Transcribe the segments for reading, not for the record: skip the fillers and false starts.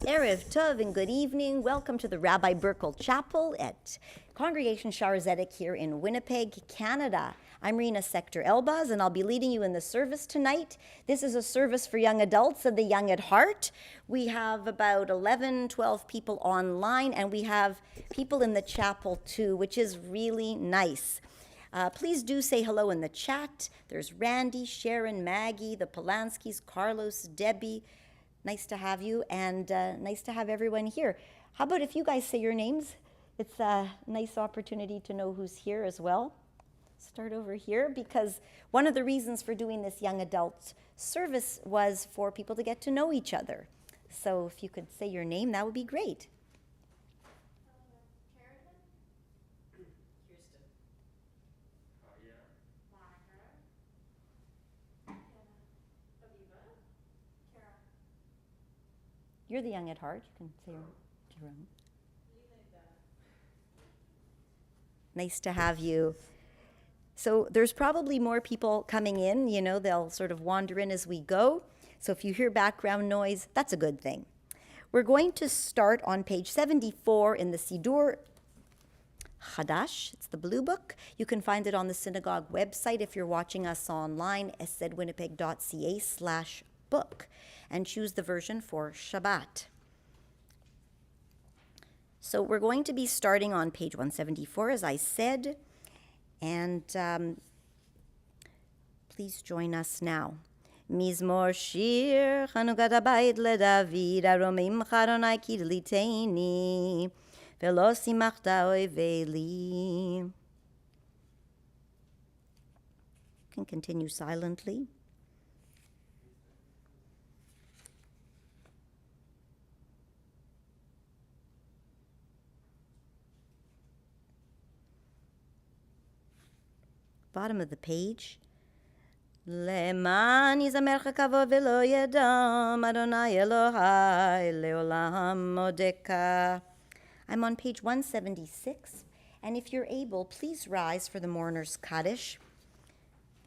Erev Tov and good evening. Welcome to the Rabbi Burkle Chapel at Congregation Shaarey Zedek here in Winnipeg, Canada. I'm Rena Sector Elbaz and I'll be leading you in the service tonight. This is a service for young adults and the young at heart. We have about 11, 12 people online and we have people in the chapel too, which is really nice. Please do say hello in the chat. There's Randy, Sharon, Maggie, the Polanskis, Carlos, Debbie. Nice to have you, and nice to have everyone here. How about if you guys say your names? It's a nice opportunity to know who's here as well. Start over here, because one of the reasons for doing this young adult service was for people to get to know each other. So if you could say your name, that would be great. You're the young at heart. You can say your own. Nice to have you. So there's probably more people coming in. You know, they'll sort of wander in as we go. So if you hear background noise, that's a good thing. We're going to start on page 74 in the Sidur Chadash. It's the blue book. You can find it on the synagogue website if you're watching us online, szwinnipeg.ca/book. And choose the version for Shabbat. So we're going to be starting on page 174, as I said, and please join us now. Mizmor shir Chanukat habayit leDavid aromim charonai kidliteni velo simachta oivei li. You can continue silently. Bottom of the page. Le'man yizamercha kavod velo yadam Adonai Elohai leolam modeka. I'm on page 176, and if you're able, please rise for the mourner's Kaddish.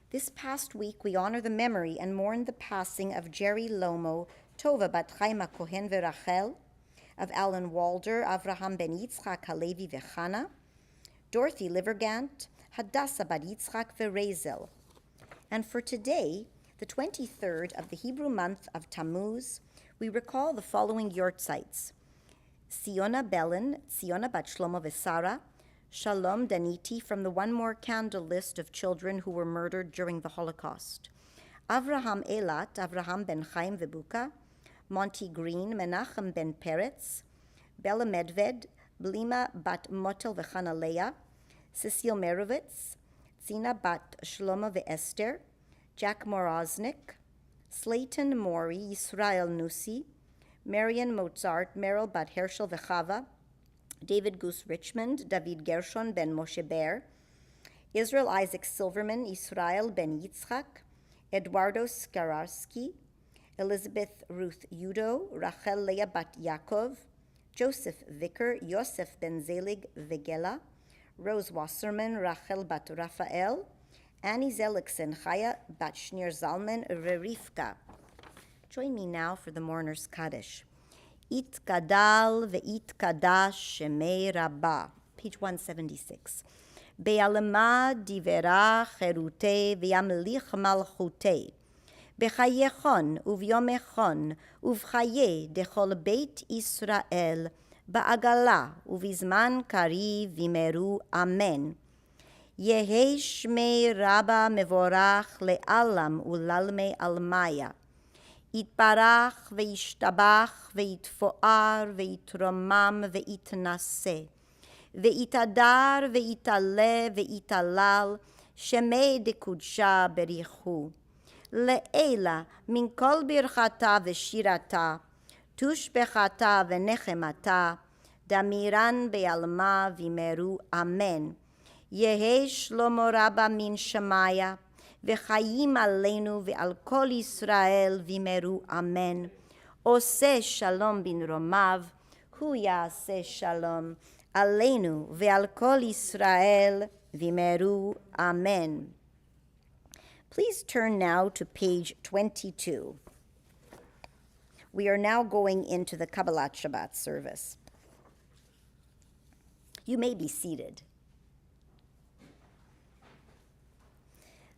This past week, we honor the memory and mourn the passing of Jerry Lomo, Todah bat Chaim Kohen veRachel, of Alan Walder, Avraham ben Yitzchak Halevi vechana, Dorothy Livergant, Hadassah bat Yitzchak veRazel. And for today, the 23rd of the Hebrew month of Tammuz, we recall the following yortzites: Siona Bellin, Siona bat Shlomo v'Sara, Shalom Daniti from the One More Candle list of children who were murdered during the Holocaust, Avraham Elat, Avraham ben Chaim veBuka, Monty Green, Menachem ben Peretz, Bella Medved, Blima bat Motel v'Chana Leah, Cecile Merovitz, Zina bat Shlomo veEsther, Jack Moroznik, Slayton Mori, Yisrael Nusi, Marian Mozart, Meryl bat Herschel v'Chava, David Goose Richmond, David Gershon ben Moshe Ber, Israel Isaac Silverman, Israel ben Yitzchak, Eduardo Skararski, Elizabeth Ruth Udo, Rachel Leah bat Yaakov, Joseph Vicker, Yosef ben Zelig Vegela, Rose Wasserman, Rachel bat Raphael, Annie Zelikson, Chaya bat Shnir Zalman, Rivka. Join me now for the mourner's Kaddish. It Gadal ve'it Kadash Shemei Rabah, page 176. Be'alema divera cherute ve'yamlich malchute. Bechayechon uvyomechon uvchaye dechol beit Israel ba'agala uvizman kariv vimeru amen. Yehi shmei Rabah mevorach le'alam ulalme almaya. Yitbarach ve'yishtabach ve'yitfoar ve'yitromam ve'yitnaseh. Ve'itadar ve'itale ve'italal shemei dekudsha berichu. Le'ela min kol birchata ve'shirata tushbechata ve'nechemata דמירן בעלמה וימרו אמן. יהי שלמה רבה מן שמיה, וחיים עלינו ועל כל ישראל וימרו אמן. עושה שלום במרומיו, הוא יעשה שלום עלינו ועל כל ישראל וימרו amen. Please turn now to page 22. We are now going into the Kabbalat Shabbat service. You may be seated.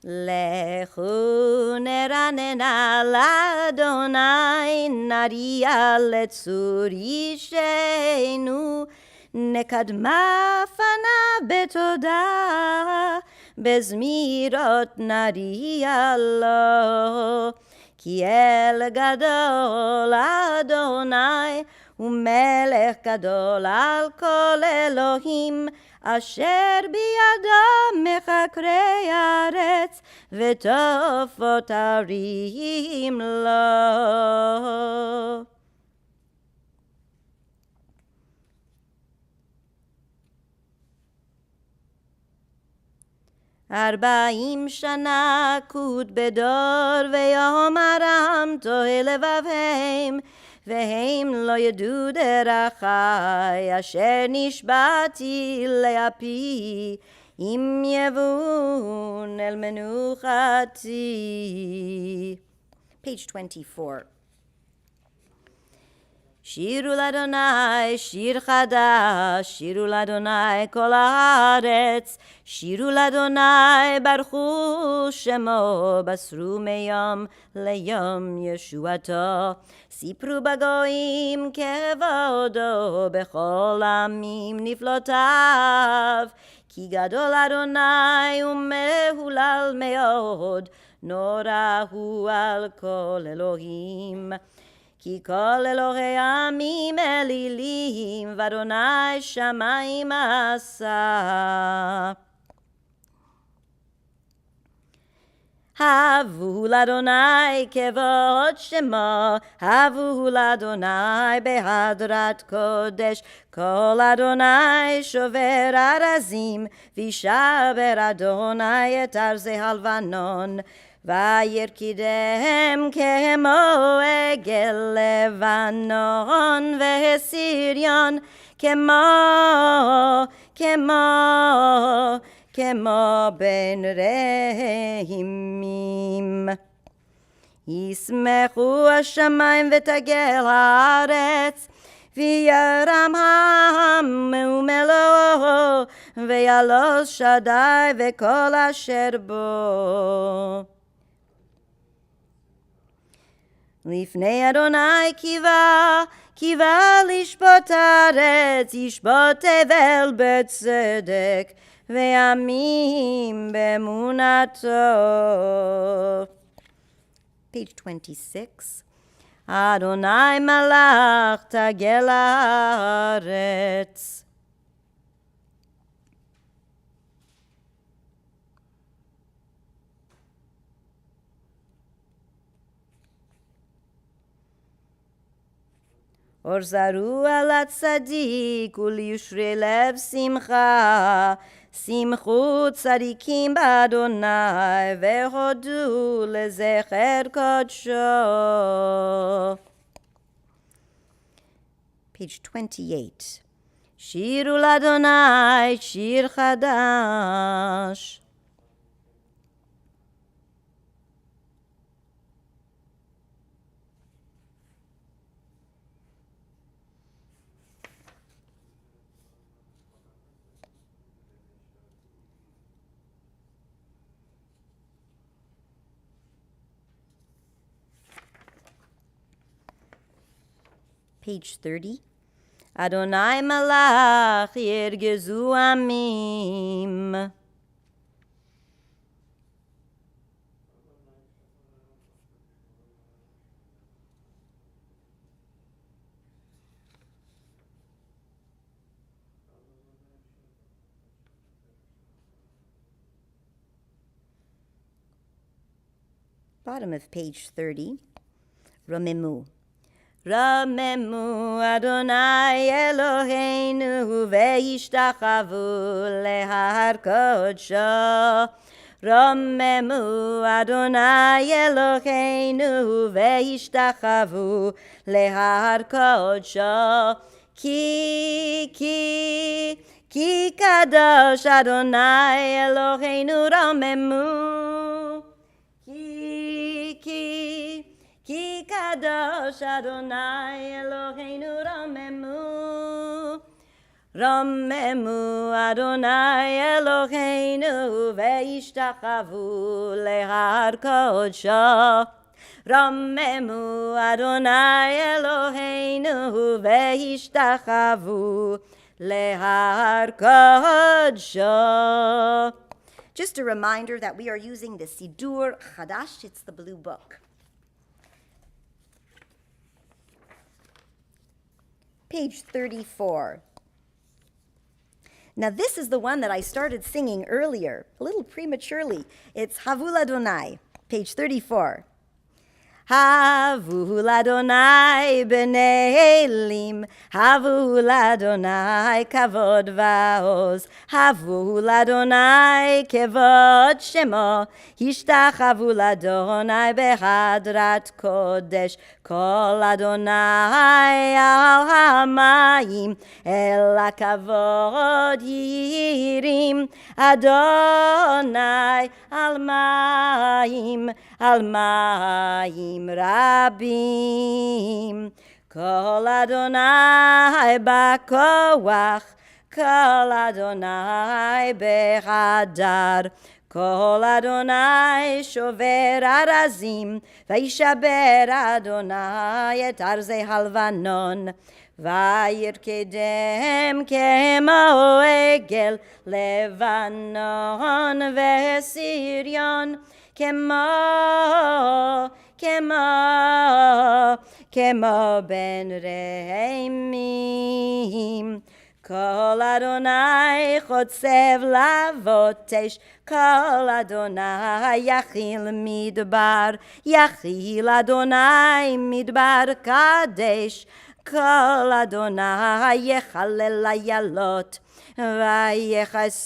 Lechu neranena l'Adonai nariya letzur yishenu nekadma fanav betodah bezmirot nariya lo ki el gadol Adonai umelech gadol al kol Elohim אשר בידם מחקרי הארץ וטופות הרים לו. 40 שנה קוד בדור ויאמרם תוהה לבבהם והם לא ידעו דרכי אשר נשבעתי להפי אם יבואון אל מנוחתי. Page 24. שירו לאדוני שיר חדש, שירו לאדוני כל הארץ, שירו לאדוני ברכו שמו, בסרו מיום ליום ישועתו. סיפרו בגויים כבודו, בכל עמים נפלאותיו, כי גדול אדוני ומהולל מאוד, נורא הוא על כל אלוהים. כי כל אלוהי העמים אלילים, ואדוני שמיים עשה. הבו לאדוני כבוד שמו, הבו לאדוני בהדרת קודש, כל אדוני שובר ארזים, וישבר אדוני את ארזי הלבנון. וירקידם כמו עגל לבנון וסריון כמו בין רהימים. ישמחו השמיים ותגל הארץ וירם העם ומלואו ויעלוז שדי וכל אשר בו. לפני אדוני קיווה לשפוט הארץ, ישפוט תבל בצדק, ועמים באמונתו. Page 26. אדוני מלך תגל הארץ. אור זרו על הצדיק וליושרי לב שמחה, שמחו צדיקים באדוני והודו לזכר קודשו. Page 28. שירו לאדוני שיר חדש. Page 30. Adonai malach yirgezu amim. Bottom of page 30. Romemu. רוממו אדוני אלוהינו והשתחוו להר קודשו. רוממו אדוני אלוהינו והשתחוו להר קודשו. כי קדוש אדוני אלוהינו רוממו. כי קדוש אדוני אלוהינו רוממו. רוממו אדוני אלוהינו והשתחוו להר קודשו. רוממו אדוני אלוהינו והשתחוו להר קודשו. Just a reminder that we are using the Sidur Chadash. It's the blue book. Page 34. Now this is the one that I started singing earlier, a little prematurely. It's Havul Adonai, page 34. Havul Adonai b'nei elim, Havul Adonai kavod va'oz, Havul Adonai kevod shemo, Hishtachavul Adonai behadrat kodesh, Kol Adonai al hamayim, el hakavod yirim, Adonai al mayim rabim. Kol Adonai b'koach, Kol Adonai behadar, Kol Adonai shover arazim, Vayishaber Adonai et arzei halvanon, Vayirkedem kemo egel Levanon veSiryon, כמו בן רעמים. כל אדוני חוצב להבות אש, כל אדוני יכיל מדבר, יכיל אדוני מדבר קדש, כל אדוני יחלל איילות, ויחשוף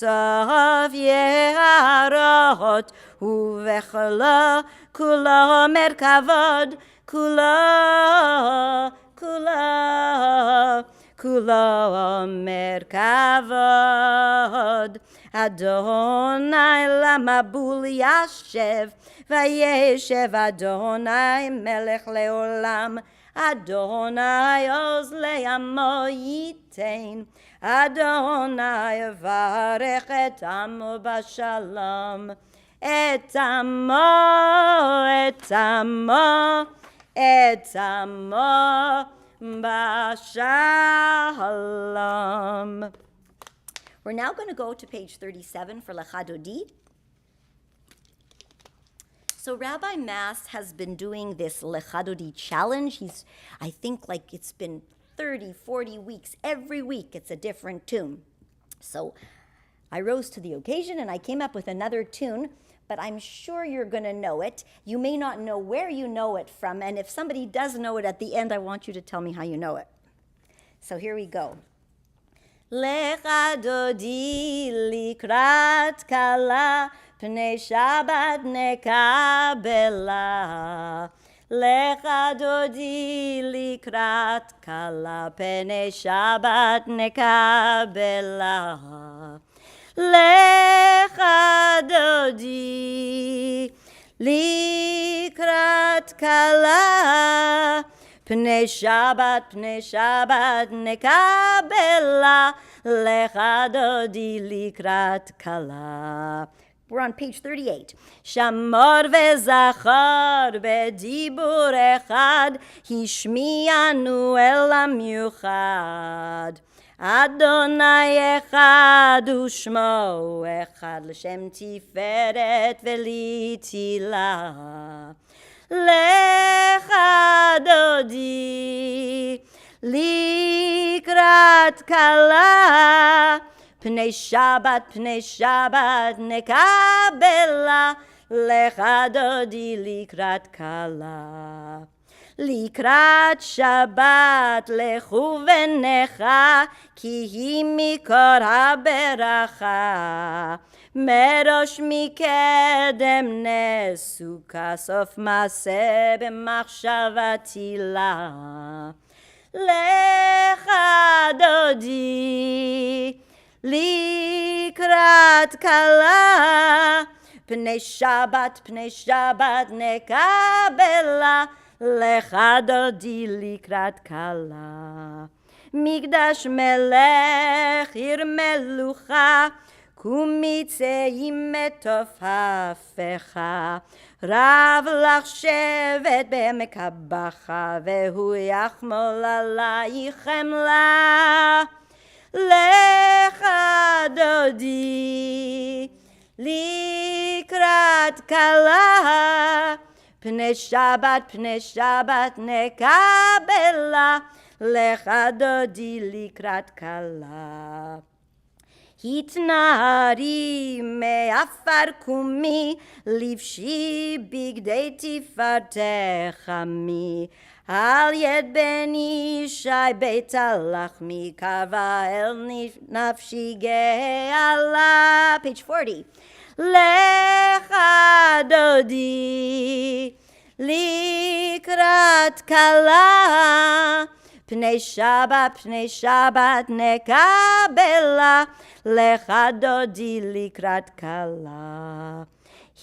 יערות, ובכלו כולו מרכבות, כולו מרכבות. אדוני למבול ישב, וישב אדוני מלך לעולם, אדוני עוז לעמו ייתן, אדוני יברך את עמו בשלום, את עמו בשלום. We're now going to go to page 37 for Lecha Dodi. So Rabbi Mass has been doing this Lecha Dodi challenge. I think like it's been 30, 40 weeks. Every week it's a different tune. So I rose to the occasion and I came up with another tune, but I'm sure you're going to know it. You may not know where you know it from, and if somebody does know it at the end, I want you to tell me how you know it. So here we go. Lecha Dodi likrat kala, pnei Shabbat nekabela. Lecha Dodi likrat kala, pnei Shabbat nekabela. Lecha Dodi likrat kala, pnei Shabbat nekabela. Lecha Dodi likrat kala. We're on page 38. Shamor vezachar bedibur echad, hishmianu el hamiuchad. Adonai echad ushmo echad, l'shem tiferet velitila. Lecha Dodi likrat kala, pnei Shabbat nekabela. Lecha Dodi likrat kala. לקראת שבת לכו ונחה, כי היא מקור הברכה. מראש מקדם נסו, כסוף מעשה במחשבה תילה. לך דודי לקראת כלה, פני שבת נקבלה. לך דודי לקראת כלה. מקדש מלך עיר מלוכה, קומי צאי מתופפך. רב לך שבט בעמק הבכה, והוא יחמול עלייך חמלה. לך דודי לקראת כלה, פני שבת נקבלה. לך דודי לקראת כלה. התנערי מעפר קומי, לבשי בגדי תפארתך עמי. על יד בן ישי בית הלחמי, קרבה אל נפשי גאלה. Page 40. לך דודי לקראת כלה, פני שבת נקבלה. לך דודי לקראת כלה.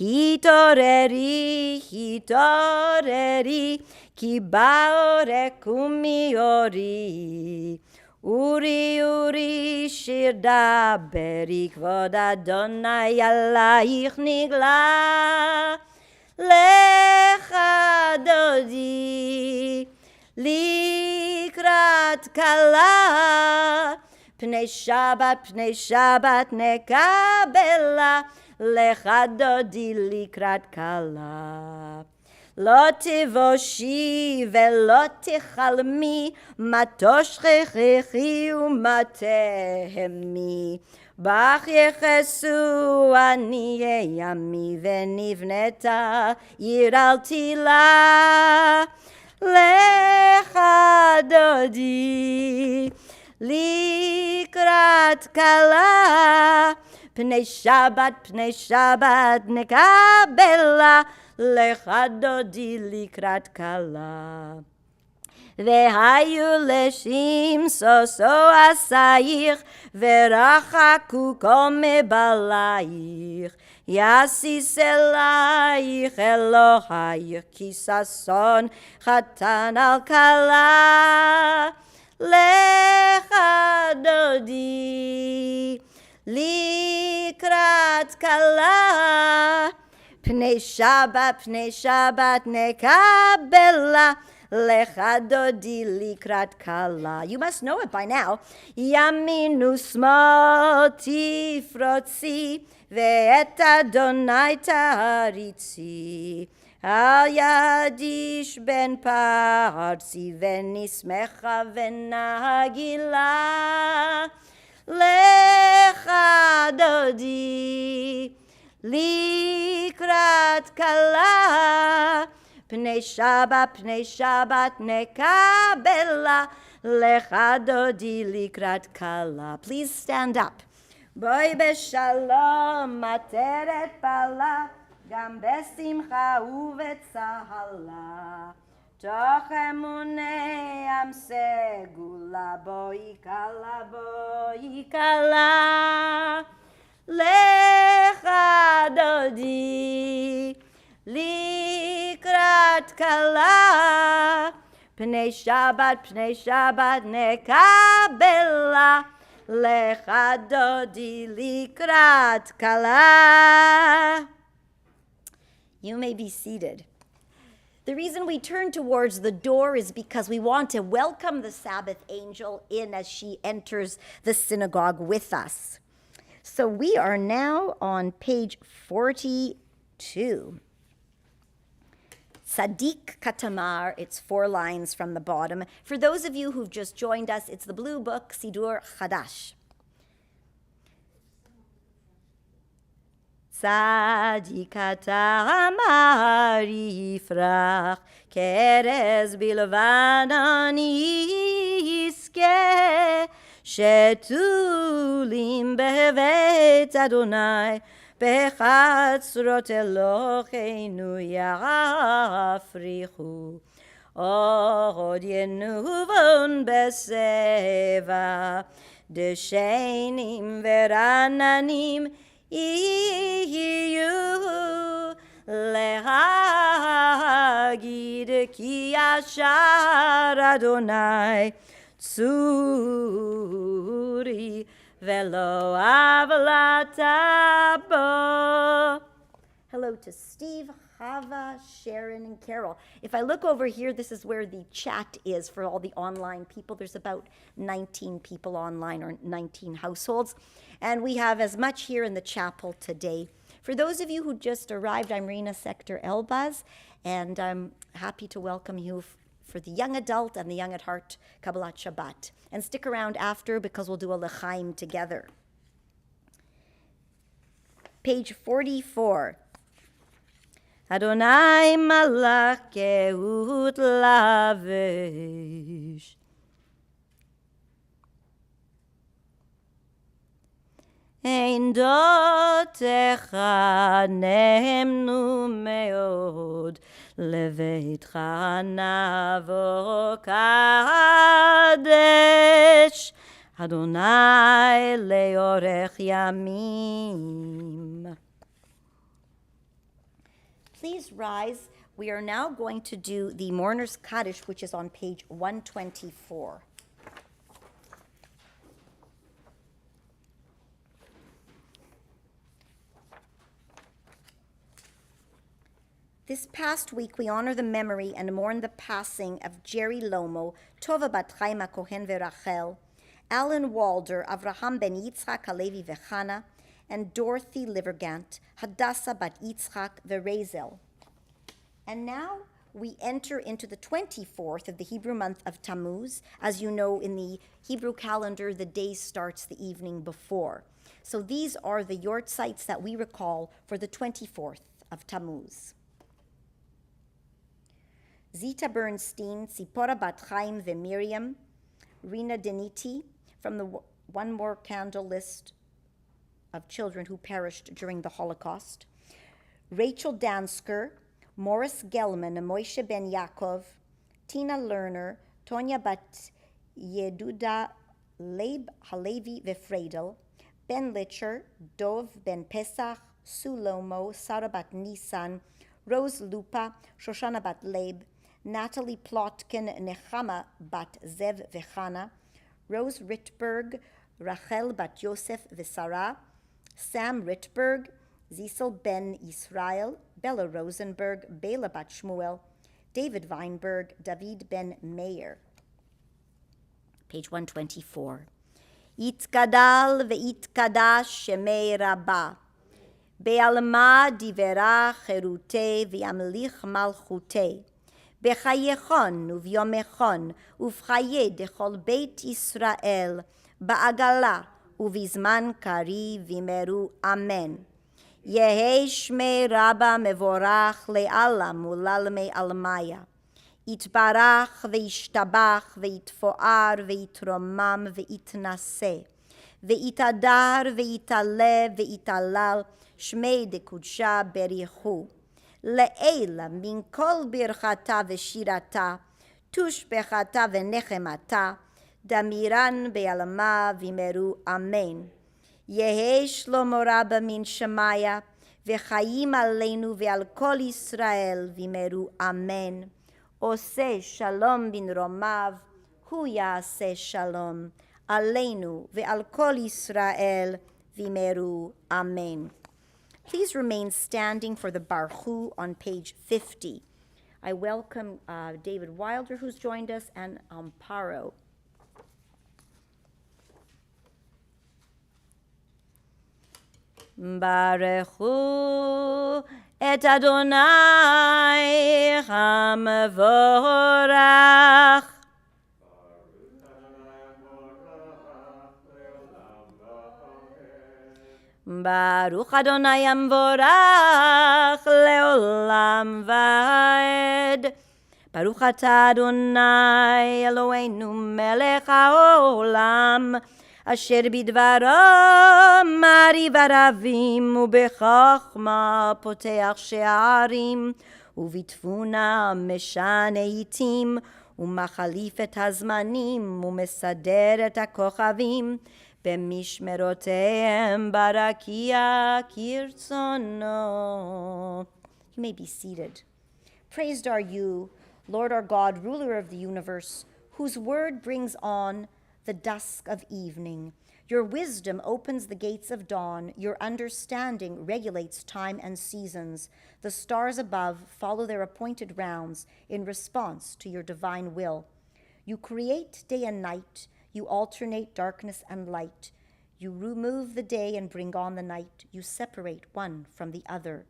התעוררי, כי באור קומי אורי. אורי שיר דברי, כבוד אדוני עלייך נגלה. לך דודי לקראת כלה, פני שבת נקבלה. לך דודי לקראת כלה. לא תבושי ולא תחלמי, מה תשכחי ומה תהמי. בך יחסו עניי עמי, ונבנתה עיר אל תילה. לך דודי לקראת כלה, פני שבת נקבלה. לך דודי לקראת כלה. והיו לשמסוסו עשייך, ורחקו כל מבלייך. יסיס אלייך אלוהייך, כי ששון חתן על כלה. לך דודי לקראת כלה, פני שבת נקבלה. לך דודי לקראת כלה. You must know it by now. ימין ושמאל תפרוצי, ואת אדוני תעריצי. על יד איש בן פרסי, ונשמחה ונגילה. לך דודי לקראת כלה, פני שבת נקבלה. לך דודי לקראת כלה. Please stand up. בואי בשלום עטרת פלה, גם בשמחה ובצהלה. תוך אמוני עם סגולה, בואי כלה. לך דודי לקראת כלה, פני שבת נקבלה. לך דודי לקראת כלה. You may be seated. The reason we turn towards the door is because we want to welcome the Sabbath angel in as she enters the synagogue with us. So we are now on page 42. Tzadik Katamar, it's 4 lines from the bottom. For those of you who've just joined us, it's the blue book, Sidur Chadash. צדיק אתה אמר יפרח, כארז בלבן אני אזכה, שתולים בבית אדוני, בחצרות אלוהינו יפריחו. עוד ינובון בסבע, דשנים ורעננים יהיו, להגיד כי ישר אדוני צורי ולא עוולתה בו. Hello to Steve, Chava, Sharon, and Carol. If I look over here, this is where the chat is for all the online people. There's about 19 people online, or 19 households. And we have as much here in the chapel today. For those of you who just arrived, I'm Rena Sector Elbaz, and I'm happy to welcome you for the young adult and the young at heart Kabbalat Shabbat. And stick around after because we'll do a L'chaim together. Page 44. Adonai malach kehut lavish. Ein dotecha nehemnu meod, leveitcha navo kadesh, Adonai leorech yamim. Please rise. We are now going to do the Mourner's Kaddish, which is on page 124. This past week, we honor the memory and mourn the passing of Jerry Lomo, Todah bat Chaim Kohen veRachel, Alan Walder, Avraham ben Yitzchak Halevi vechana, and Dorothy Livergant, Hadassah bat Yitzchak veRazel. And now we enter into the 24th of the Hebrew month of Tammuz. As you know, in the Hebrew calendar, the day starts the evening before. So these are the yortzites that we recall for the 24th of Tammuz. Zita Bernstein, Tzipora bat Chaim veMiriam, Rina Deniti, from the One More Candle list of children who perished during the Holocaust, Rachel Dansker, Morris Gelman, Moshe ben Yaakov, Tina Lerner, Tonya bat Yeduda Leib Halevi vefredel, Ben Litcher, Dov ben Pesach, Sulomo, Sarah bat Nisan, Rose Lupa, Shoshana bat Leib, Natalie Plotkin, Nechama bat Zev vechana, Rose Rittberg, Rachel bat Yosef v'Sarah, Sam Rittberg, Zisel ben Israel, Bella Rosenberg, Bela bat Shmuel, David Weinberg, David ben Meir. Page 124. Yitkadal ve'itkadash shemei Rabah, be'alma divera cherute v'yamlich malchute, bechayechon uvyomechon uvchaye dechol beit Yisrael, ba'agala ובזמן קריב וימרו אמן. יהי שמי רבה מבורך לעלם ולעלמי עלמיה. יתברך וישתבח ויתפואר ויתרומם ויתנשא. ויתהדר ויתעלה ויתהלל שמי דקודשה בריחו. לעילה מן כל ברכתה ושירתה, תושבחתה ונחמתה, דמירן בעלמה וימרו אמן. יהי שלמה רבה מן שמיה, וחיים עלינו ועל כל ישראל וימרו אמן. עושה שלום במרומיו, הוא יעשה שלום עלינו ועל כל ישראל וימרו אמן. Please remain standing for the Baruch on page 50. I welcome David Wilder, who's joined us, and Amparo. Baruchu et Adonai HaMevorach. Baruch Adonai Amvorach leolam vaed. Baruch atah Adonai Eloheinu melech haolam, asher bidvaro mariv aravim ubechachma poteach she'arim ובתבונה משנה עיתים ומחליף את הזמנים ומסדר את הכוכבים במשמרותיהם ברקיע כרצונו. You may be seated. Praised are you, Lord our God, ruler of the universe, whose word brings on the dusk of evening. Your wisdom opens the gates of dawn. Your understanding regulates time and seasons. The stars above follow their appointed rounds in response to your divine will. You create day and night. You alternate darkness and light. You remove the day and bring on the night. You separate one from the other.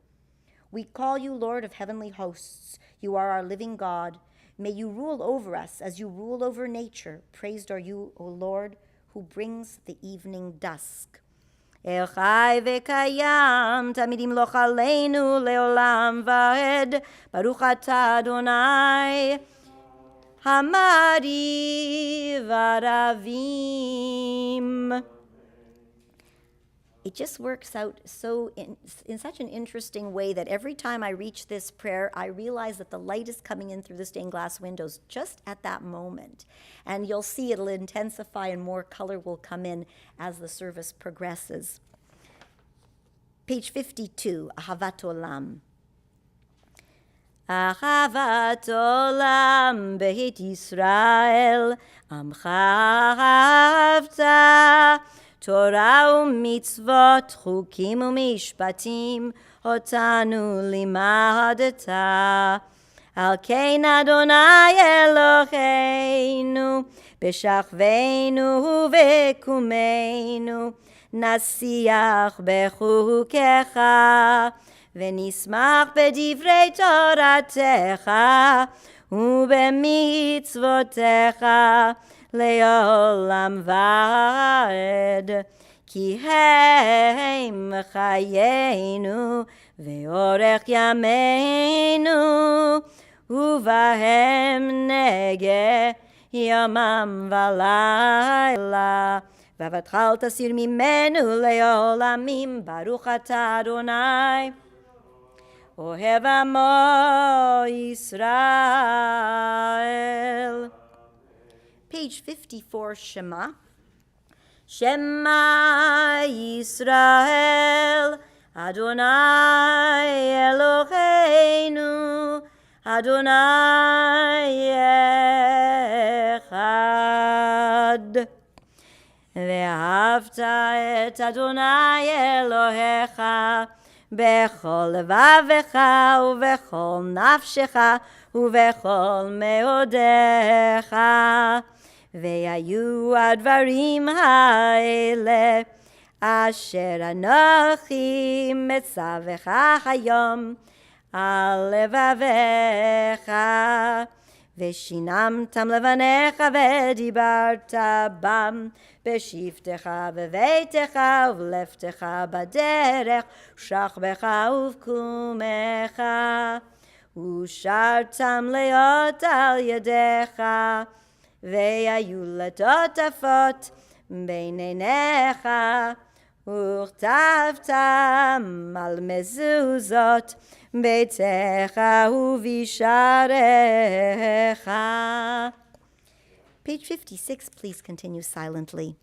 We call you Lord of heavenly hosts. You are our living God. May you rule over us as you rule over nature. Praised are you, O Lord, who brings the evening dusk. El chai v'kayam, tamid imloch aleinu leolam vaed. Baruch atah Adonai, hamari varavim. It just works out so in such an interesting way that every time I reach this prayer, I realize that the light is coming in through the stained glass windows just at that moment. And you'll see it'll intensify and more color will come in as the service progresses. Page 52, Ahavat Olam. Ahavat Olam Beit Yisrael Amcha Ahavta Torah u'mitzvot, chukim u'mishpatim, otanu limadeta. Al kein Adonai Eloheinu, b'shachveinu u'vekumeinu, nasiach bechukecha, v'nismach b'divrei toratecha, u'b'mitzvotecha, לעולם ועד, כי הם חיינו ואורך ימינו, ובהם נגה יומם ולילה. ואהבתך אל תסיר ממנו לעולמים, ברוך אתה אדוני, אוהב עמו ישראל. Page 54, Shema. Shema Yisrael, Adonai Eloheinu, Adonai Echad. ואהבת את אדוני אלוהיך בכל לבבך ובכל נפשך ובכל מאודיך. והיו הדברים האלה אשר אנוכי מצווך היום על לבביך, ושינמתם לבניך ודיברת בם בשבתך בביתך ובלבתך בדרך שכבך ובקומך, ושרתם להיות על ידיך, והיו לטוטפות בין עיניך, וכתבתם על מזוזות ביתך ובשעריך. Page 56, please continue silently.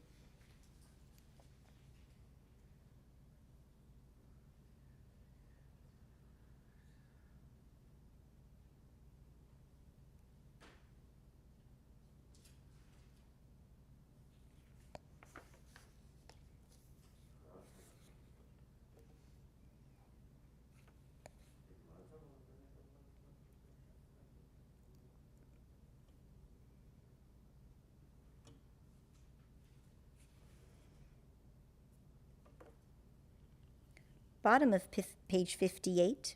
Bottom of page 58.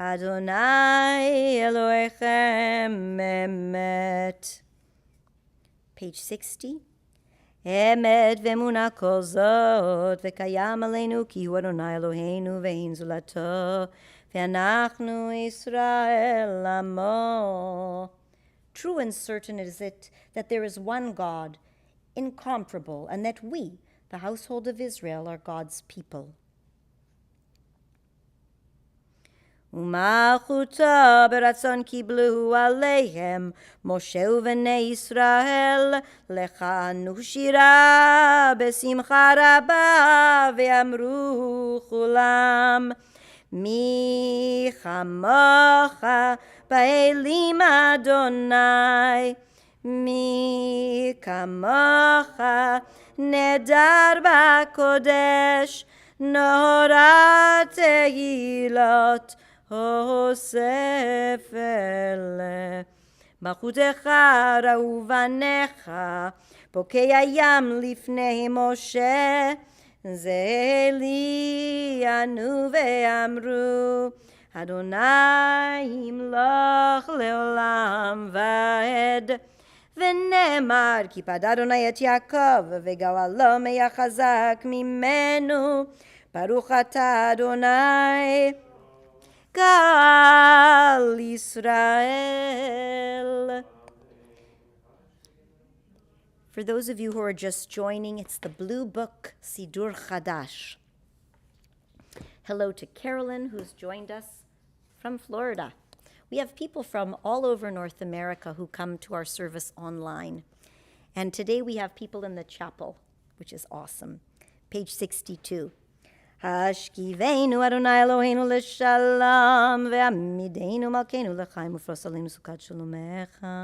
Adonai Elohechem Emet. Page 60. אמת ואמונה כל זאת, וקיים עלינו כי הוא אדוני אלוהינו ואין זולתו, ואנחנו ישראל עמו. True and certain is it that there is one God, incomparable, and that we, the household of Israel, are God's people. ומלכותו ברצון קיבלו עליהם משה ובני ישראל, לכנו שירה בשמחה רבה, ואמרו כולם, מי כמוך באלים אדוני, מי כמוך נדר בקודש, נורא תהילות אוסף אלה. מלכותך ראו בניך, בוקע ים לפני משה, זה לי ענו ואמרו, אדוני ימלוך לעולם ועד. ונאמר, כי פד אדוני את יעקב, וגואלו מהחזק ממנו. ברוך אתה אדוני, גאל ישראל. For those of you who are just joining, it's the Blue Book Sidur Chadash. Hello to Carolyn, who's joined us from Florida. We have people from all over North America who come to our service online. And today we have people in the chapel, which is awesome. Page 62. Hashkiveinu Adonai Eloheinu l'shalom, ve'amideinu malkeinu l'chaim, ufros aleinu sukat shalomecha.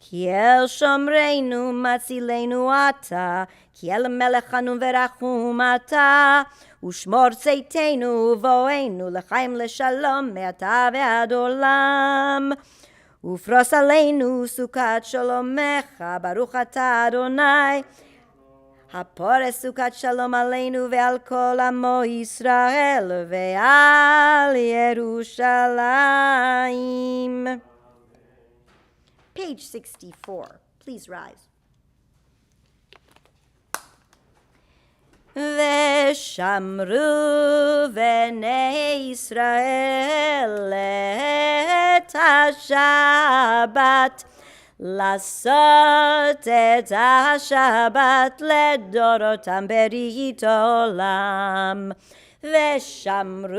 כי אל שומרנו מצילנו אתה, כי אל המלך חנון ורחום אתה, ושמור צאתנו ובואנו לחיים לשלום מעתה ועד עולם. ופרוס עלינו סוכת שלומך, ברוך אתה אדוני, הפורס סוכת שלום עלינו ועל כל עמו ישראל ועל ירושלים. Page 64. Please rise. ושמרו בני ישראל את השבת, לעשות את השבת לדורותם ברית עולם. ושמרו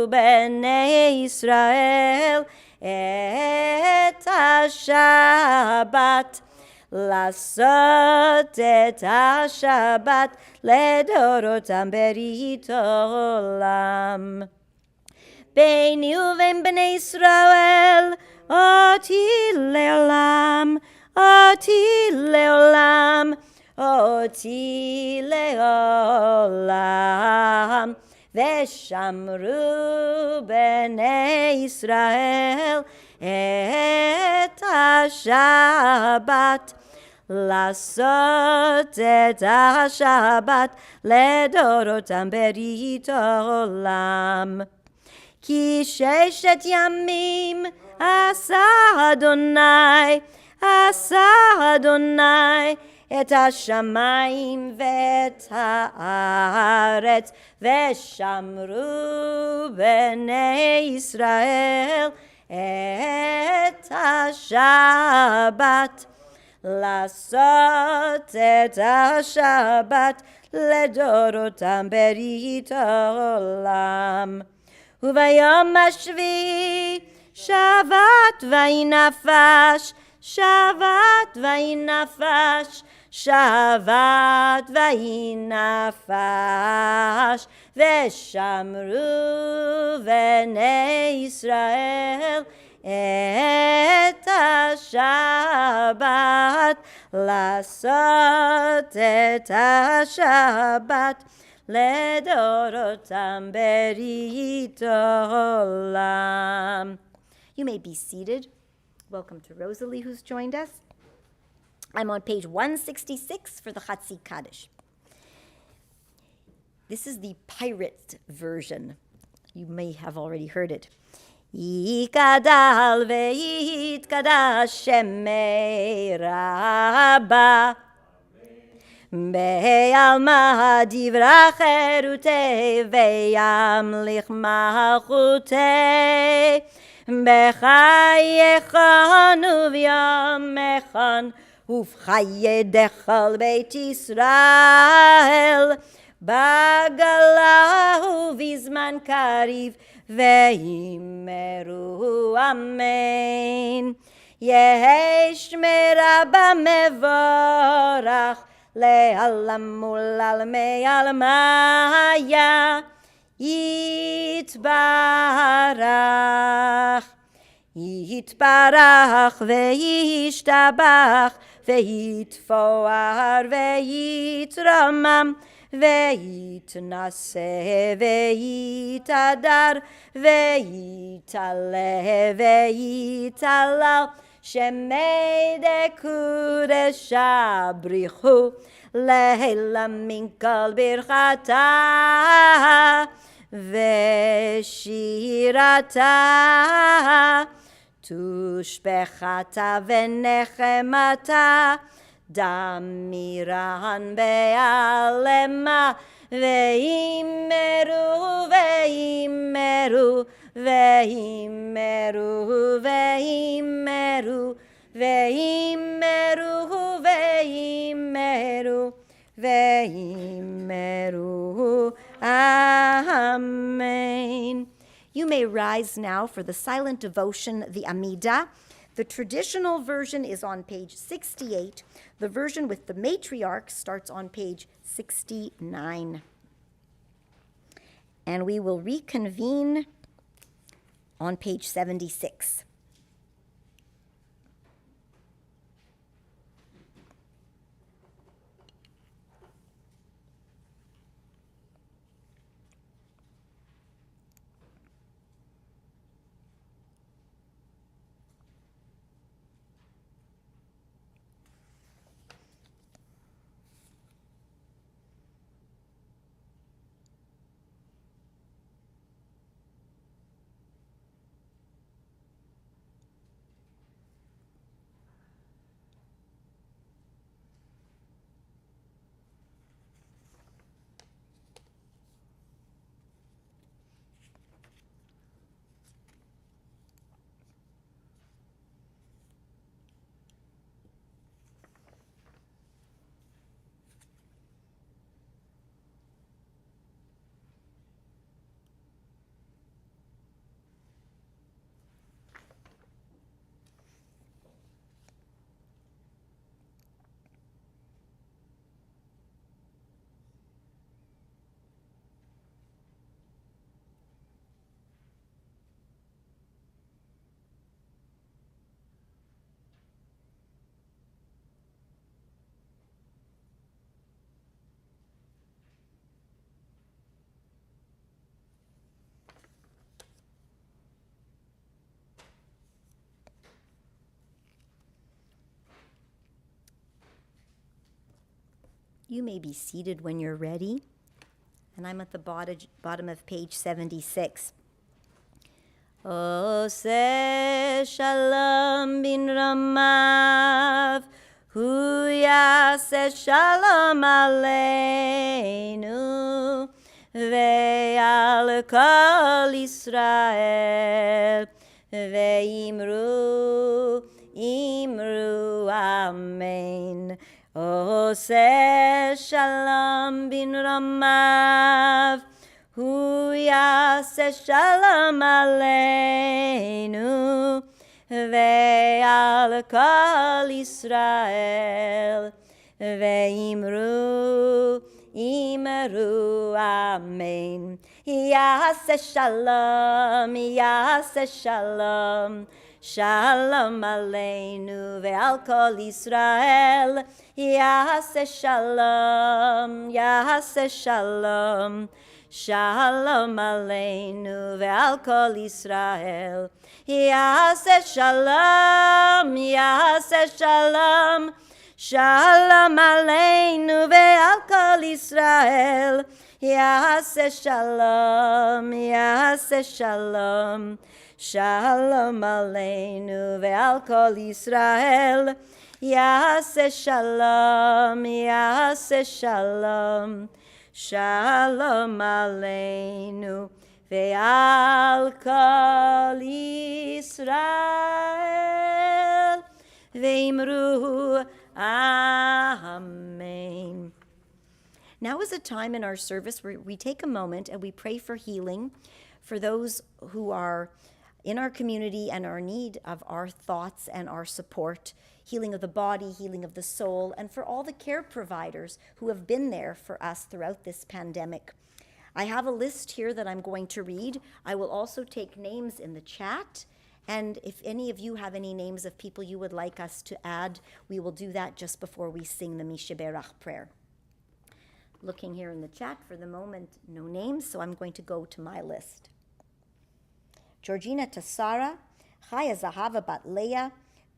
בני ישראל את השבת, לעשות את השבת לדורותם ברית עולם. ביני ובין בני ישראל אותי לעולם, אותי לעולם, אותי לעולם. ושמרו בני ישראל את השבת, לעשות את השבת לדורותם ברית עולם. כי 6 ימים עשה אדוני, עשה אדוני את השמיים ואת הארץ, ושמרו בני ישראל את השבת, לעשות את השבת לדורותם ברית העולם. וביום השביעי שבת ויהי נפש, שבת ויהי נפש, שבת ויהי נפש. ושמרו בני ישראל את השבת, לעשות את השבת לדורותם ברית עולם. You may be seated. Welcome to Rosalie, who's joined us. I'm on page 166 for the Chatzi Kaddish. This is the pirate version. You may have already heard it. יגדל ויתקדש שמי רבה בעלמא דברה חירותי וימליך מלכותי בחייכון וביומכון ובחיי דכל בית ישראל בגלה ובזמן קריב ואמרו אמן. יהי שמי רבה מבורך לעלם ולעלמי עלמיה יתברך. יתברך וישתבח ויתפואר ויתרומם ויתנשא ויתהדר ויתעלה ויתהלל שמי דקודשה בריחו לילה מן כל ברכתה ושירתה תושבחתה ונחמתה דמירן בעלמה ואמרו ואמרו ואמרו ואמרו ואמרו ואמרו ואמרו Amen. You may rise now for the silent devotion, the Amidah. The traditional version is on page 68. The version with the matriarch starts on page 69. And we will reconvene on page 76. You may be seated when you're ready. And I'm at the bottom of page 76. Oseh shalom bin ramav, hu yaseh shalom aleinu, ve'al kol Yisrael, ve'imru, imru, amen. Oseh shalom bin ramav, hu yaseh shalom aleinu, ve'al kol Yisrael, ve'imru, imru, amen. Yaseh shalom, yaseh shalom, shalom aleinu ve'al kol Yisrael. Yaseh shalom, yaseh shalom, shalom aleinu ve'al kol Yisrael. Yaseh shalom, yaseh shalom, shalom aleinu ve'al kol Yisrael. Yaseh Shalom, Yaseh Shalom, Shalom Aleinu ve'al kol Yisrael. Yaseh Shalom, Yaseh Shalom, Shalom Aleinu ve'al kol Yisrael. Ve'imru Amen. Now is a time in our service where we take a moment and we pray for healing for those who are in our community and are in need of our thoughts and our support, healing of the body, healing of the soul, and for all the care providers who have been there for us throughout this pandemic. I have a list here that I'm going to read. I will also take names in the chat. And if any of you have any names of people you would like us to add, we will do that just before we sing the Mishaberach prayer. Looking here in the chat, for the moment, no names, so I'm going to go to my list. Georgina Tassara, Chaya Zahava bat Leah,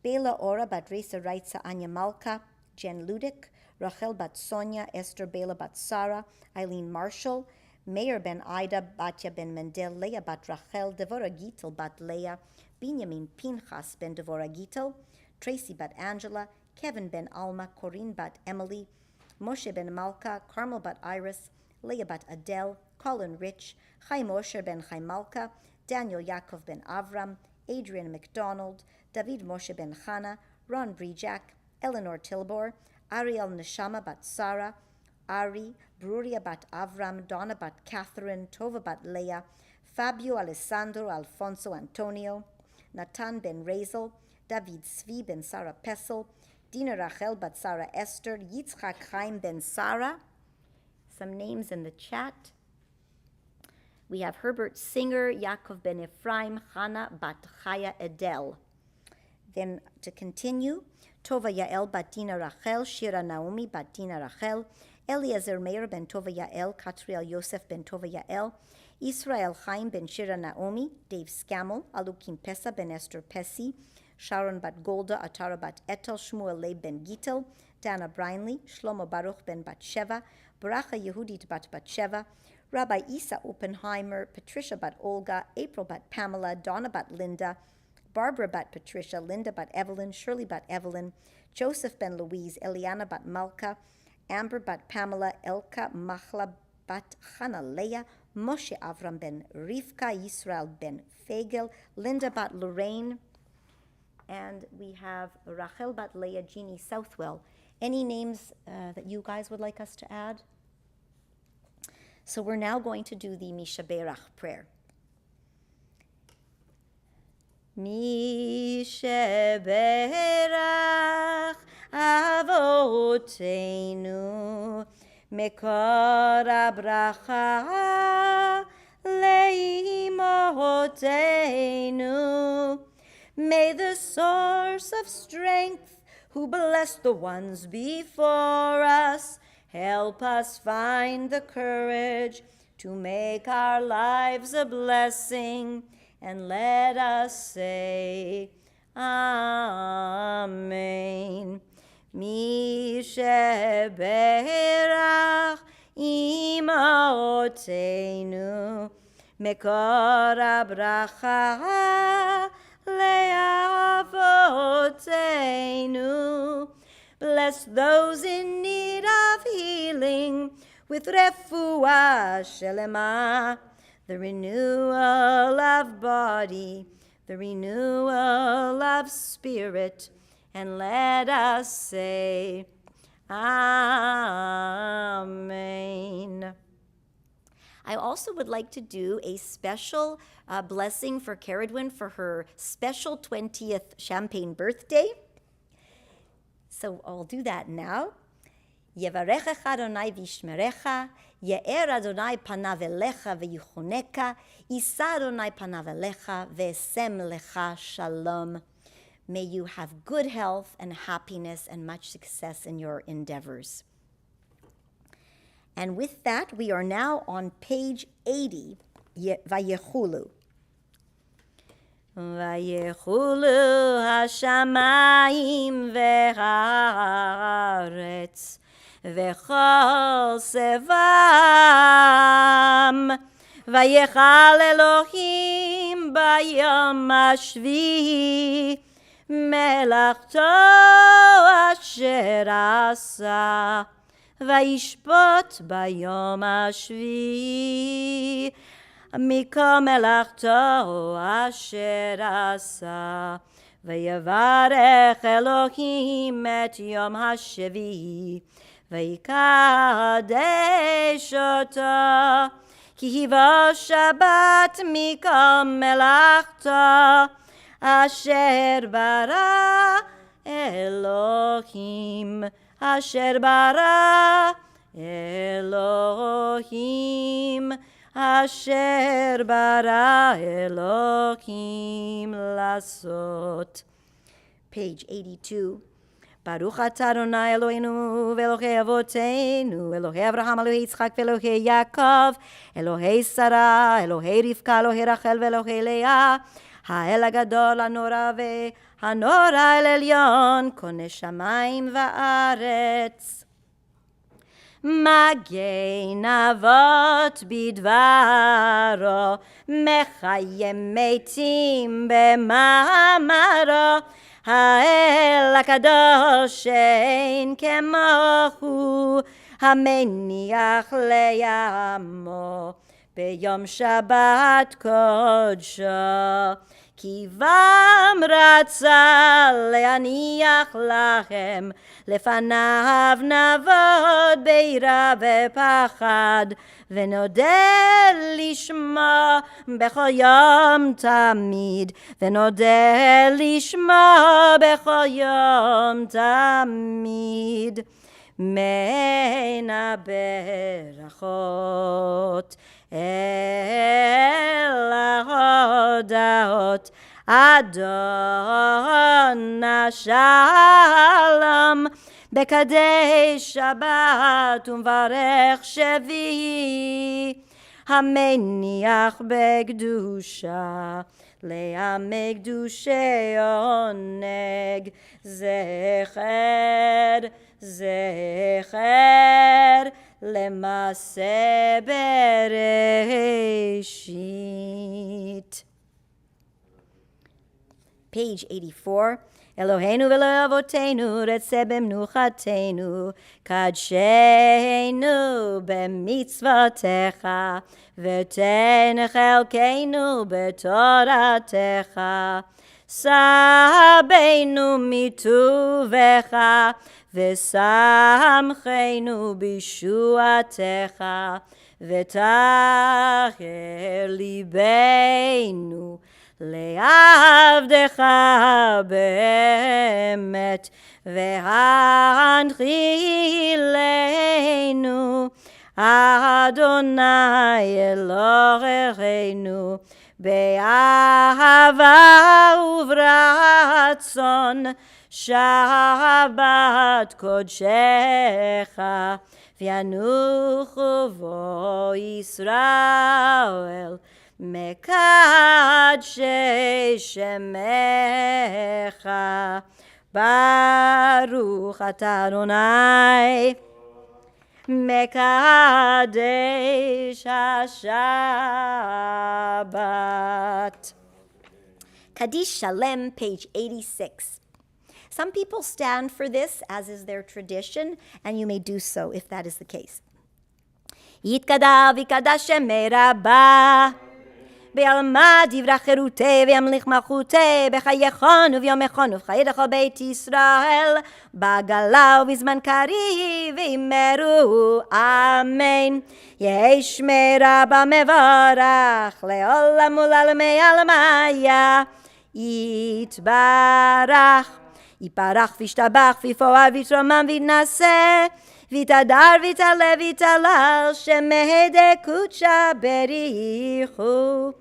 Bela Ora bat Reza Raitza Anya Malka, Jen Ludick, Rachel bat Sonia, Esther Bela bat Sarah, Eileen Marshall, Meir ben Ida, Batya ben Mendel, Leah bat Rachel, Devorah Gittel bat Leah, Binyamin Pinchas ben Devorah Gittel, Tracy bat Angela, Kevin ben Alma, Corinne bat Emily, Moshe ben Malka, Carmel bat Iris, Leah bat Adele, Colin Rich, Chaim Moshe ben Chaim Malka, Daniel Yaakov ben Avram, Adrian McDonald, David Moshe ben Chana, Ron Brijak, Eleanor Tilbor, Ariel Neshama bat Sarah, Ari, Bruria bat Avram, Donna bat Catherine, Tova bat Leah, Fabio Alessandro Alfonso Antonio, Natan ben Razel, David Svi ben Sarah Pessel, Dina Rachel bat Sarah Esther, Yitzchak Chaim ben Sarah. Some names in the chat. We have Herbert Singer, Yaakov ben Ephraim, Hannah bat Chaya Edel. Then to continue, Tova Yael bat Dina Rachel, Shira Naomi bat Dina Rachel, Eliezer Meir ben Tova Yael, Katriel Yosef ben Tova Yael, Israel Chaim ben Shira Naomi, Dave Scammell, Alukim Pesa ben Esther Pessi, Sharon bat Golda, Atara bat Etel, Shmuel Leib ben Gittel, Dana Breinley, Shlomo Baruch ben Batsheva, Baracha Yehudit bat Batsheva, Rabbi Isa Oppenheimer, Patricia bat Olga, April bat Pamela, Donna bat Linda, Barbara bat Patricia, Linda bat Evelyn, Shirley bat Evelyn, Joseph ben Louise, Eliana bat Malka, Amber bat Pamela, Elka Machla bat Chana Leah, Moshe Avram ben Rivka, Yisrael ben Fagel, Linda bat Lorraine, and we have Rachel bat Leah, Jeannie Southwell. Any names that you guys would like us to add? So we're now going to do the Mishaberach prayer. Mishaberach Avoteinu Mekor Abracha Leimotenu. May the source of strength, who blessed the ones before us, help us find the courage to make our lives a blessing, and let us say, Amen. Mishaberach Imotenu Mekor Abracha Le'avotenu. Bless those in need of healing with refuah shelema, the renewal of body, the renewal of spirit, and let us say, Amen. I also would like to do a special blessing for Caradwin for her special 20th champagne birthday. So I'll do that now. Yevarechecha Adonai v'yishmerecha, ye'er Adonai panav elecha v'yichoneka, yisa Adonai panav elecha v'esem lecha shalom. May you have good health and happiness and much success in your endeavors. And with that, we are now on page 80, Vayechulu. ויחולו השמיים והארץ וכל סבם. ויחל אלוהים ביום השביעי מלאכתו אשר עשה, וישפוט ביום השביעי מכל מלאכתו אשר עשה. ויברך אלוהים את יום השביעי ויקדש אותו, כי היווה שבת מכל מלאכתו אשר ברא אלוהים, אשר ברא אלוהים, אשר ברא אלוהים לעשות. Page 82. ברוך אתה אדוני אלוהינו ואלוהי אבותינו, אלוהי אברהם, אלוהי יצחק ואלוהי יעקב, אלוהי שרה, אלוהי רבקה, אלוהי רחל ואלוהי לאה, האל הגדול הנורא והנורא אל עליון, קונה שמיים וארץ. מגן אבות בדברו, מחיים מתים במאמרו, האל הקדוש אין כמוהו, המניח לעמו ביום שבת קודשו. כי בם רצה להניח לכם, לפניו נעבוד ביראה ופחד, ונודה לשמו בכל יום תמיד, ונודה לשמו בכל יום תמיד. מן הברכות אל ההודעות, אדון השלום, בקדש שבת ומברך שביעי, המניח בקדושה לעמי קדושי עונג, זכר זכר למעשה בראשית. Page 84. אלוהינו ואלוהי אבותינו, רצה במנוחתנו, קדשנו במצוותיך, ותן חלקנו בתורתך. סבנו מטובך, ושמחנו בישועתך, ותחר ליבנו לעבדך באמת, והנחילנו אדוני אלוהינו באהבה וברצון, שבת קודשך, וינוחו בו ישראל מקדשי שמך. ברוך אתה אדוני מקדש השבת. Kaddish Shalom, page 86. Some people stand for this, as is their tradition, and you may do so if that is the case. יתקדש ויקדש שמי רבה, בעלמא דברי חירותי וימליך מלכותי, בחייכון וביומכון ובחיי לכל בית ישראל, בגלה ובזמן קריב ואמרו אמן. יהי שמי רבה מבורך לעולם ולעולמי עלמיה, יתברך יפרח וישתבח ויפואר ויתרומם ויתנשא, ויתהדר ויתעלה ויתהלל, שמי קודשה בריחו.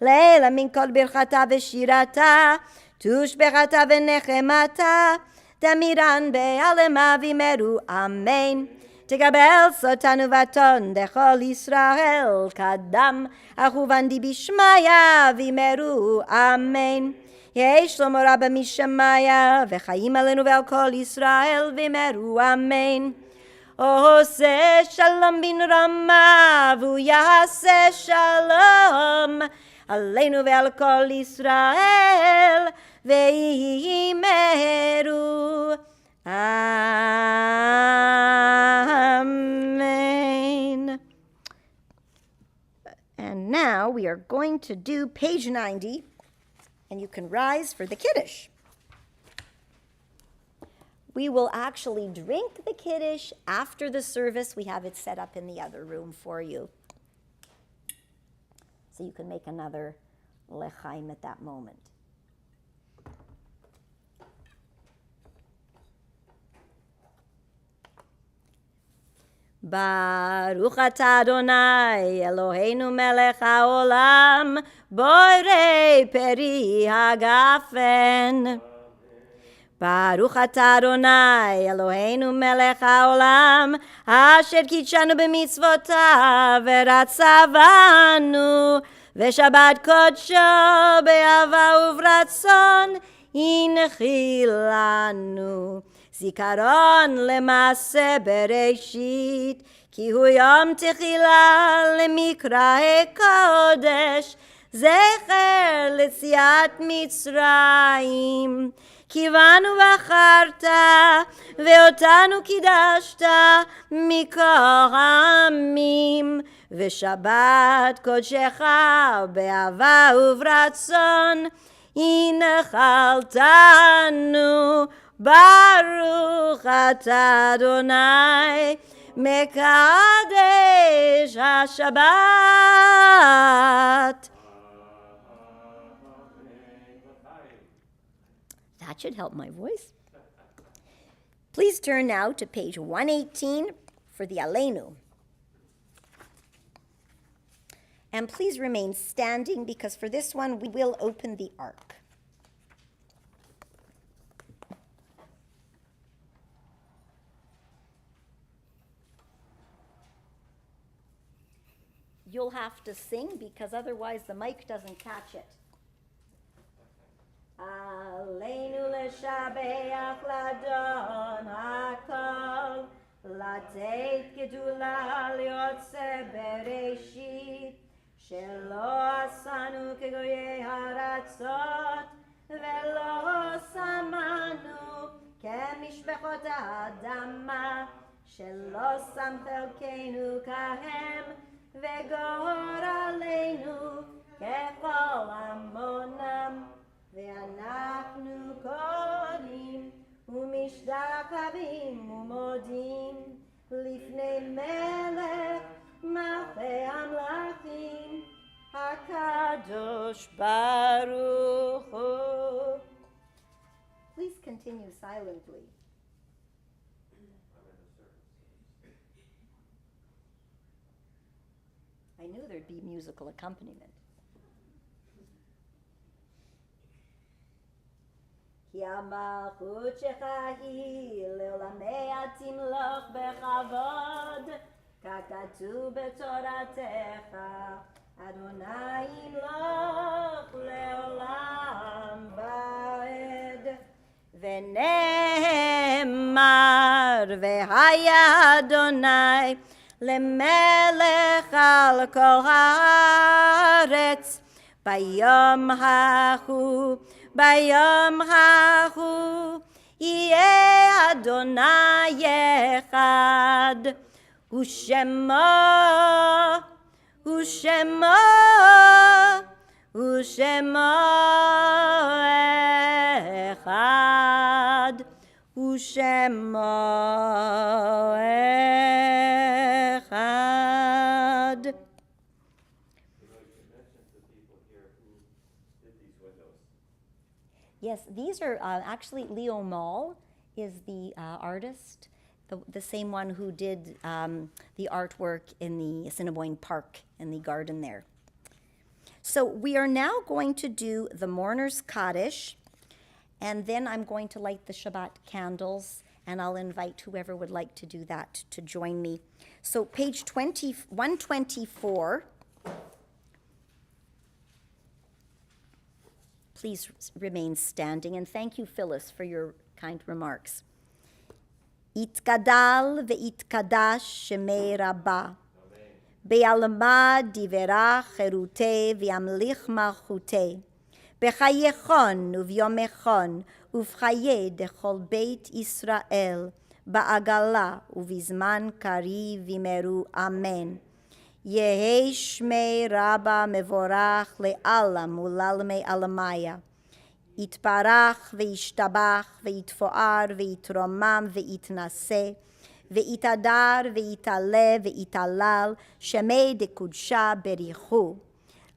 לילה מן כל ברכתה ושירתה, תושבחתה ונחמתה, דמירן בעלמה ואמרו אמן. תקבל סותנו ותון דכל ישראל קדם אחובנדי בשמיא וימרו אמן. יהי שלמה רבה משמיא וחיים עלינו ועל כל ישראל וימרו אמן. עושה שלום בן רמה והוא יעשה שלום עלינו ועל כל ישראל וימרו amen. And now we are going to do page 90, and you can rise for the Kiddush. We will actually drink the Kiddush after the service. We have it set up in the other room for you. So you can make another lechaim at that moment. Baruch atah Adonai Eloheinu melech haolam borei peri hagafen. Baruch atah Adonai Eloheinu melech haolam asher kitshanu b'mitzvotav v'ratzavanu v'shabbat kodsho be'ava uvratzon inchilanu. זיכרון למעשה בראשית, כי הוא יום תחילה למקראי קודש, זכר ליציאת מצרים. כיוונו בחרת, ואותנו קידשת מכל העמים, ושבת קודשך באהבה וברצון, הנחלתנו. Baruch atah Adonai mekadesh HaShabbat. That should help my voice. Please turn now to page 118 for the Aleinu. And please remain standing because for this one we will open the ark. You'll have to sing because otherwise the mic doesn't catch it. Aleinu leshabeach ladon hakol, לתת גדולה ליוצא בראשית, שלא עשנו כגויי הארצות, ולא שמנו כמשפחות האדמה, שלא שם חלקנו כהם, וגור עלינו ככל עמונם, ואנחנו קוראים ומשתחווים ומודים לפני מלך מלכי המלכים הקדוש ברוך הוא. Please continue silently. I knew there'd be musical accompaniment. כי המלכות שלך היא לעולמי תמלוך בכבוד, ככתוב בתורתך, אדוני ימלוך לעולם ועד. ונאמר והיה אדוני למלך על כל הארץ, ביום ההוא יהיה אדוני אחד, ושמו אחד, ושמו אחד. Yes, these are actually Leo Mall is the artist, the same one who did the artwork in the Assiniboine Park in the garden there. So we are now going to do the Mourner's Kaddish, and then I'm going to light the Shabbat candles, and I'll invite whoever would like to do that to join me. So page 124. Please remain standing, and thank you, Phyllis, for your kind remarks. Itgadal ve'itkadash shemei Rabah. Be'alma divera cherute v'yamlich malchute. B'chayechon uvyomechon uvchaye dechol beit Israel. Ba'agala uvizman kari vimeru amen. Yehi shmei Rabah mevorach le'alam ulalmei alamaya. Itbarach ve'ishtabach ve'itfoar ve'itromam ve'itnase ve'itadar ve'itale ve'italal shemei dekudsha berichu.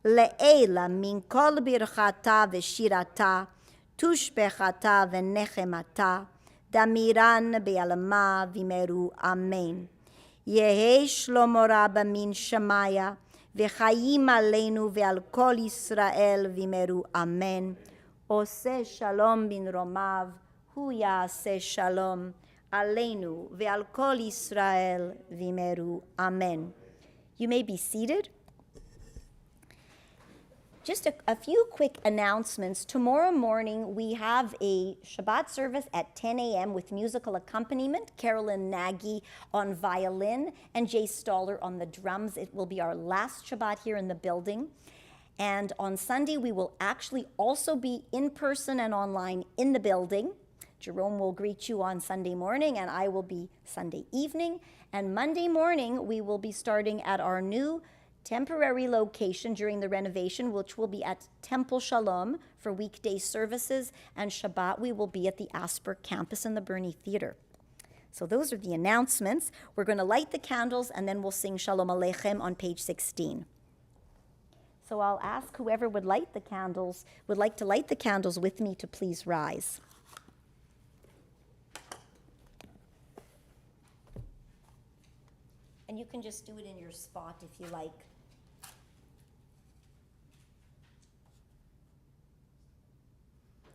Le'ela min kol birchata ve'shirata tushbechata ve'nechemata damiran be'alama vimeru amen. Yehi shlomo Rabah min shamaya ve'chayim aleinu ve'al kol Yisrael vimeru amen. Ose shalom bin romav, hu ya'aseh shalom aleinu ve'al kol Yisrael vimeru amen. You may be seated. Just a few quick announcements. Tomorrow morning, we have a Shabbat service at 10 a.m. with musical accompaniment, Carolyn Nagy on violin and Jay Stoller on the drums. It will be our last Shabbat here in the building. And on Sunday, we will actually also be in person and online in the building. Jerome will greet you on Sunday morning, and I will be Sunday evening. And Monday morning, we will be starting at our new temporary location during the renovation, which will be at Temple Shalom for weekday services, and Shabbat we will be at the Asper campus in the Bernie Theater. So those are the announcements. We're going to light the candles, and then we'll sing Shalom Aleichem on page 16. So I'll ask whoever would like to light the candles with me to please rise. And you can just do it in your spot if you like.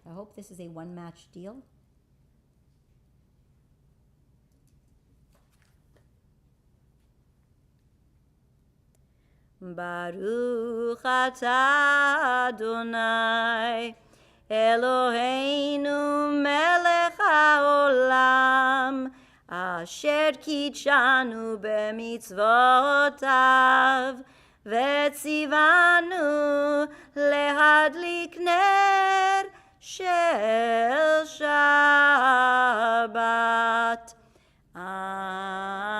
I hope this is a one-match deal. Baruch atah Adonai Eloheinu melech haolam asher kitshanu b'mitzvotav vetzivanu lehadlik ner shel Shabbat. Amen.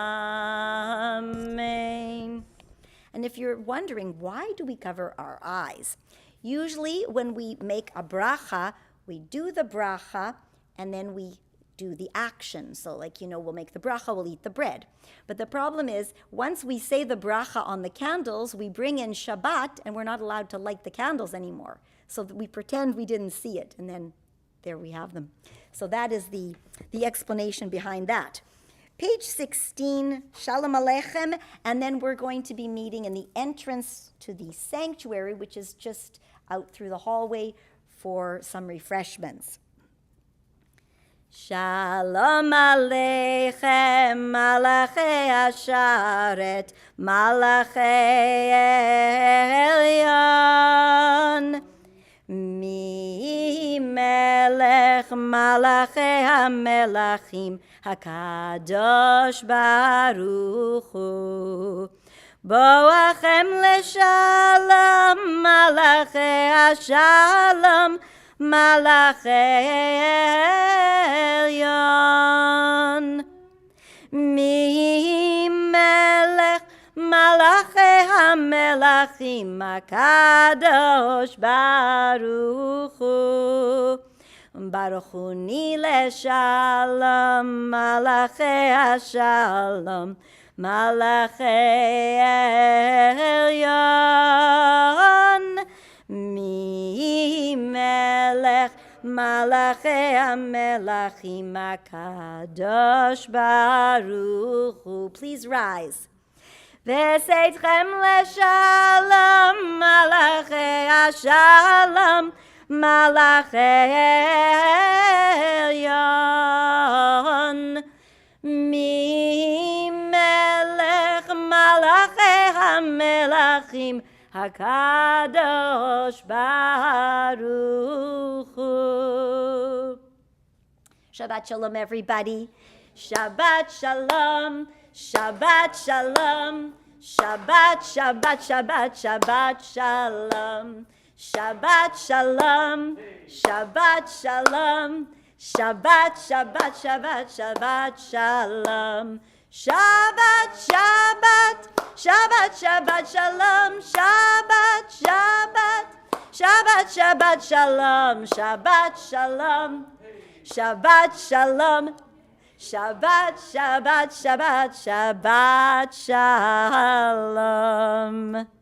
And if you're wondering, why do we cover our eyes? Usually when we make a bracha, we do the bracha and then we do the action. So we'll make the bracha, we'll eat the bread. But the problem is, once we say the bracha on the candles, we bring in Shabbat and we're not allowed to light the candles anymore. So that we pretend we didn't see it, and then there we have them. So that is the explanation behind that. Page 16, Shalom Aleichem, and then we're going to be meeting in the entrance to the sanctuary, which is just out through the hallway for some refreshments. Shalom Aleichem, Malachei Asharet, Malachei Elyon. Mi melech malachei hamelachim hakadosh baruch hu boachem leshalom malachei hashalom malachei elyon. Mi melech Malachei hamelachim hakadosh baruch hu baruch hu ni leshalom malachei hashalom malachei elyon. Mi melech malachei hamelachim hakadosh baruch hu. Please rise. V'seitchem leshalom malachei hashalom Malachei Elyon. Mi melech malachei hamelachim Hakadosh Baruch Hu. Shabbat Shalom, everybody. Shabbat Shalom, Shabbat Shalom, Shabbat, Shabbat, Shabbat, Shabbat Shalom, Shabbat Shalom, Shabbat Shalom, Shabbat, Shabbat, Shabbat, Shabbat Shalom, Shabbat, Shabbat, Shabbat, Shabbat Shalom, Shabbat, Shabbat, Shabbat, Shabbat Shalom, Shabbat Shalom, Shabbat Shalom, Shabbat, Shabbat, Shabbat, Shabbat Shalom.